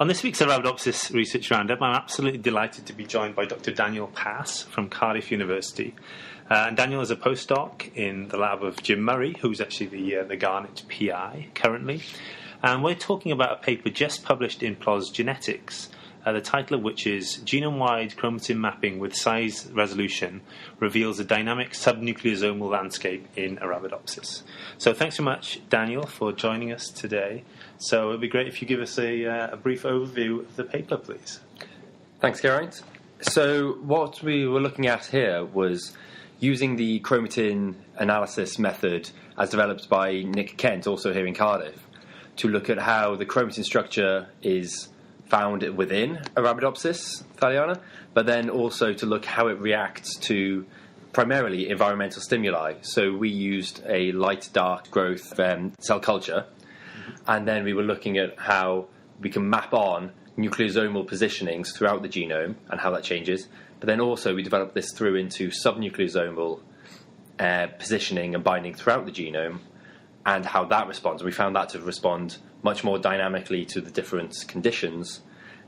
On this week's Arabidopsis Research Roundup, I'm absolutely delighted to be joined by Dr. Daniel Pass from Cardiff University. And Daniel is a postdoc in the lab of Jim Murray, who's actually the GARNet PI currently. And we're talking about a paper just published in PLoS Genetics, the title of which is Genome-wide chromatin mapping with size resolution reveals a dynamic subnucleosomal landscape in Arabidopsis. So thanks so much, Daniel, for joining us today. So it would be great if you give us a brief overview of the paper, please. Thanks, Geraint. So what we were looking at here was using the chromatin analysis method as developed by Nick Kent, also here in Cardiff, to look at how the chromatin structure is found within Arabidopsis thaliana, but then also to look how it reacts to primarily environmental stimuli. So we used a light-dark growth cell culture, and then we were looking at how we can map on nucleosomal positionings throughout the genome and how that changes. But then also we developed this through into subnucleosomal positioning and binding throughout the genome and how that responds. We found that to respond much more dynamically to the different conditions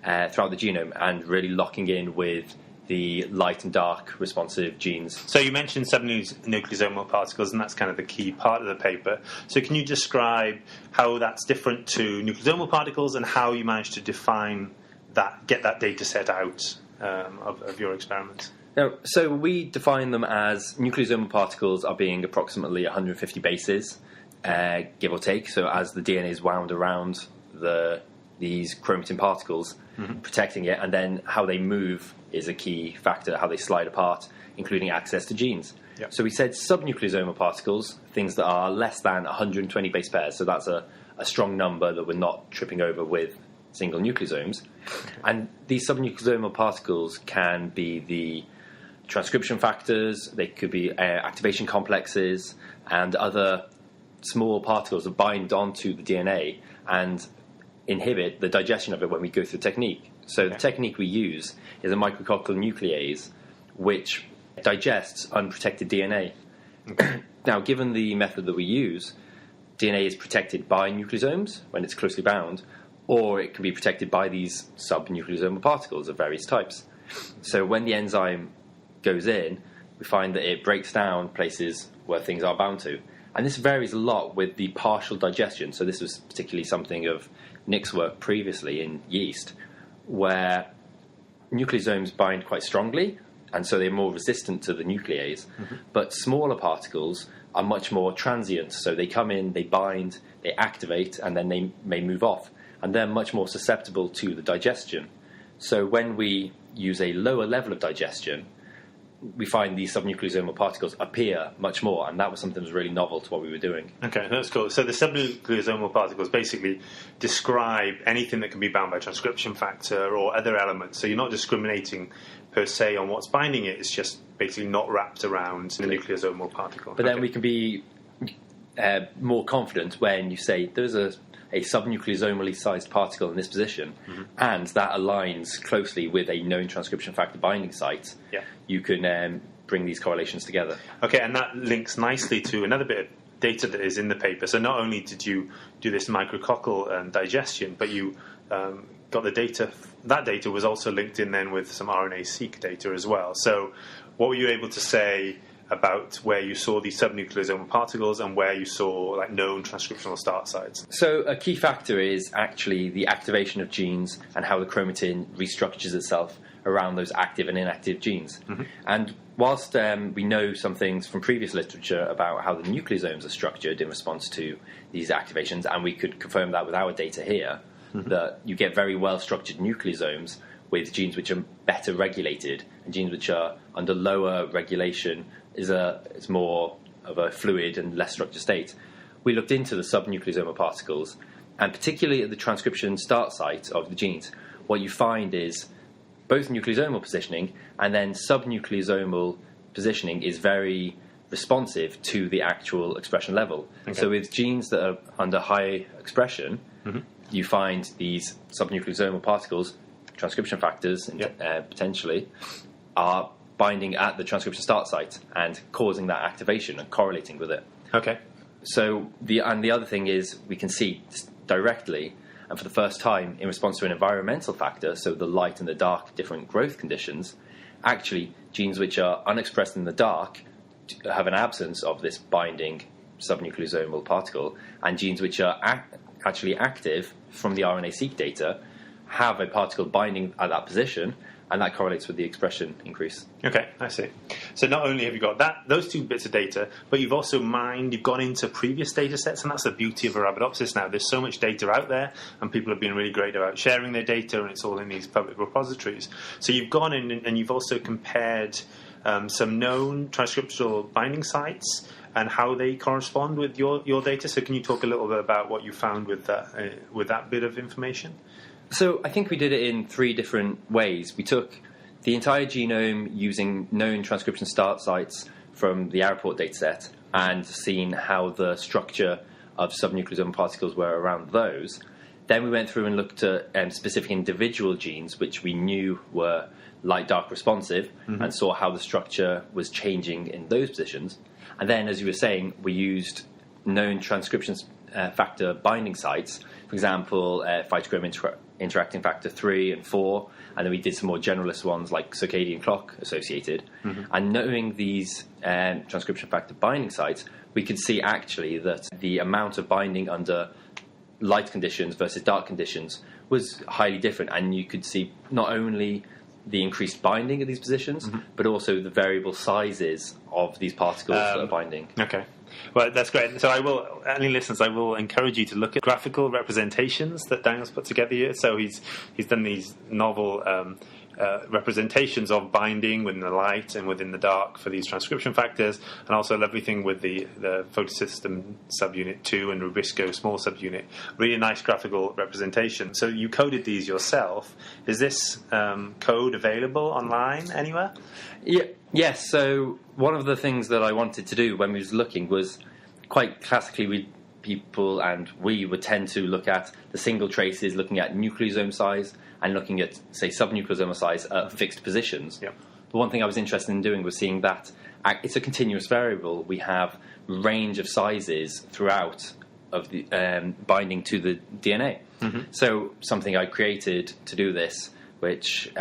throughout the genome and really locking in with the light and dark responsive genes. So you mentioned subnucleosomal particles, and that's kind of the key part of the paper. So can you describe how that's different to nucleosomal particles and how you managed to define that, get that data set out of your experiments? Now, so we define them as nucleosomal particles are being approximately 150 bases, give or take. So as the DNA is wound around these chromatin particles, protecting it, and then how they move is a key factor, how they slide apart, including access to genes. Yep. So we said subnucleosomal particles, things that are less than 120 base pairs, so that's a strong number that we're not tripping over with single nucleosomes. And these subnucleosomal particles can be the transcription factors, they could be activation complexes, and other small particles that bind onto the DNA and inhibit the digestion of it when we go through the technique. So the technique we use is a micrococcal nuclease which digests unprotected DNA. Now, given the method that we use, DNA is protected by nucleosomes when it's closely bound, or it can be protected by these subnucleosomal particles of various types. So when the enzyme goes in, we find that it breaks down places where things are bound to. And this varies a lot with the partial digestion. So this was particularly something of Nick's work previously in yeast, where nucleosomes bind quite strongly, and so they're more resistant to the nuclease. But smaller particles are much more transient. So they come in, they bind, they activate, and then they may move off. And they're much more susceptible to the digestion. So when we use a lower level of digestion, we find these subnucleosomal particles appear much more, and that was something that was really novel to what we were doing. Okay, that's cool. So the subnucleosomal particles basically describe anything that can be bound by transcription factor or other elements. So you're not discriminating per se on what's binding it, it's just basically not wrapped around the nucleosomal particle. But then we can be more confident when you say there's a subnucleosomally sized particle in this position, and that aligns closely with a known transcription factor binding site. Yeah. You can bring these correlations together. Okay, and that links nicely to another bit of data that is in the paper. So not only did you do this micrococcal digestion, but you got the data. That data was also linked in then with some RNA-seq data as well. So what were you able to say about where you saw these subnucleosomal particles and where you saw known transcriptional start sites? So a key factor is actually the activation of genes and how the chromatin restructures itself around those active and inactive genes. And whilst we know some things from previous literature about how the nucleosomes are structured in response to these activations, and we could confirm that with our data here, that you get very well-structured nucleosomes with genes which are better regulated, and genes which are under lower regulation is more of a fluid and less structured state. We looked into the subnucleosomal particles, and particularly at the transcription start site of the genes, what you find is both nucleosomal positioning and then subnucleosomal positioning is very responsive to the actual expression level. Okay. So with genes that are under high expression, you find these subnucleosomal particles, transcription factors potentially, are binding at the transcription start site and causing that activation and correlating with it. Okay. So the other thing is we can see directly, and for the first time, in response to an environmental factor, so the light and the dark different growth conditions, actually genes which are unexpressed in the dark have an absence of this binding subnucleosomal particle, and genes which are actually active from the RNA-seq data have a particle binding at that position, and that correlates with the expression increase. Okay, I see. So not only have you got those two bits of data, but you've also you've gone into previous data sets, and that's the beauty of Arabidopsis now. There's so much data out there, and people have been really great about sharing their data, and it's all in these public repositories. So you've gone in and you've also compared some known transcriptional binding sites and how they correspond with your data. So can you talk a little bit about what you found with that bit of information? So I think we did it in 3 different ways. We took the entire genome using known transcription start sites from the Araport dataset and seen how the structure of subnucleosomal particles were around those. Then we went through and looked at specific individual genes which we knew were light-dark responsive, and saw how the structure was changing in those positions. And then, as you were saying, we used known transcription factor binding sites, for example, phytochrome interacting factor 3 and 4, and then we did some more generalist ones like circadian clock associated. And knowing these transcription factor binding sites, we could see actually that the amount of binding under light conditions versus dark conditions was highly different, and you could see not only the increased binding at these positions, but also the variable sizes of these particles that are binding. Okay. Well, that's great. So any listeners, I will encourage you to look at graphical representations that Daniel's put together here. So he's done these novel representations of binding within the light and within the dark for these transcription factors, and also everything with the photosystem subunit 2 and Rubisco small subunit. Really nice graphical representation. So you coded these yourself. Is this code available online anywhere? Yes, so one of the things that I wanted to do when we was looking was, quite classically, we would tend to look at the single traces, looking at nucleosome size and looking at, say, subnucleosomal size at fixed positions. Yep. The one thing I was interested in doing was seeing that it's a continuous variable. We have range of sizes throughout of the binding to the DNA. So something I created to do this, which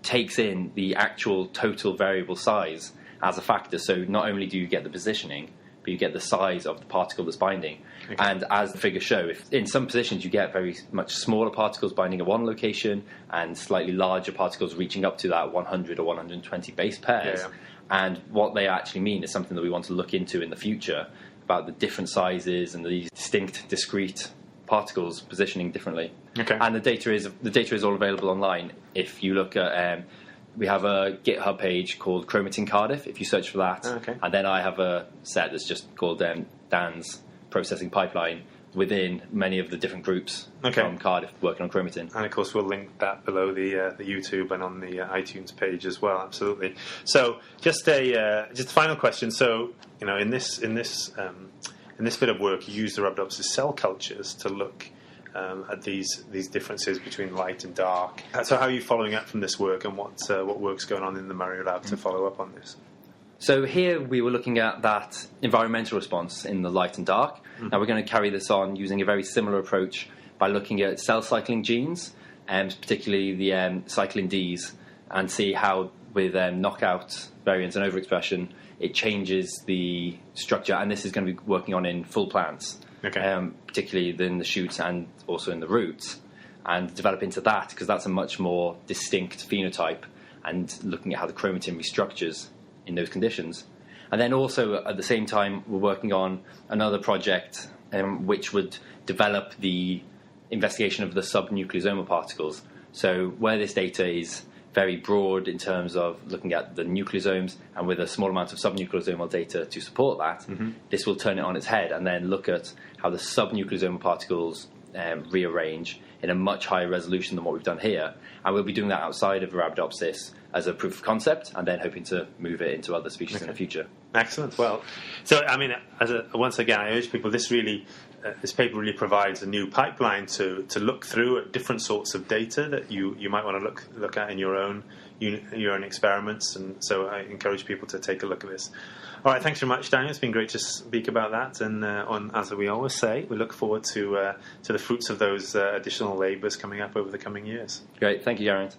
takes in the actual total variable size as a factor. So not only do you get the positioning, but you get the size of the particle that's binding. Okay. And as the figures show, if in some positions you get very much smaller particles binding at one location and slightly larger particles reaching up to that 100 or 120 base pairs. Yeah. And what they actually mean is something that we want to look into in the future, about the different sizes and these distinct, discrete particles positioning differently. Okay. And the data is all available online. If you look at we have a GitHub page called Chromatin Cardiff, if you search for that. Okay. And then I have a set that's just called Dan's Processing Pipeline within many of the different groups from Cardiff working on chromatin. And of course we'll link that below the YouTube and on the iTunes page as well, absolutely. So just a final question. So, you know, in this bit of work you use the Arabidopsis cell cultures to look at these differences between light and dark. So how are you following up from this work, and what work's going on in the Murray Lab to follow up on this? So here we were looking at that environmental response in the light and dark. Now we're going to carry this on using a very similar approach by looking at cell cycling genes, and particularly the cyclin Ds, and see how with knockout variants and overexpression it changes the structure. And this is going to be working on in full plants. Okay. Particularly in the shoots and also in the roots, and develop into that, because that's a much more distinct phenotype, and looking at how the chromatin restructures in those conditions. And then also at the same time we're working on another project which would develop the investigation of the subnucleosomal particles. So where this data is very broad in terms of looking at the nucleosomes, and with a small amount of subnucleosomal data to support that, this will turn it on its head and then look at how the subnucleosomal particles rearrange in a much higher resolution than what we've done here. And we'll be doing that outside of Arabidopsis as a proof of concept, and then hoping to move it into other species in the future. Excellent. Well, so I mean, once again, I urge people, this really this paper really provides a new pipeline to look through at different sorts of data that you might want to look at in your own experiments, and so I encourage people to take a look at this. All right, thanks very much, Daniel. It's been great to speak about that, and as we always say, we look forward to the fruits of those additional labours coming up over the coming years. Great, thank you, GARNet.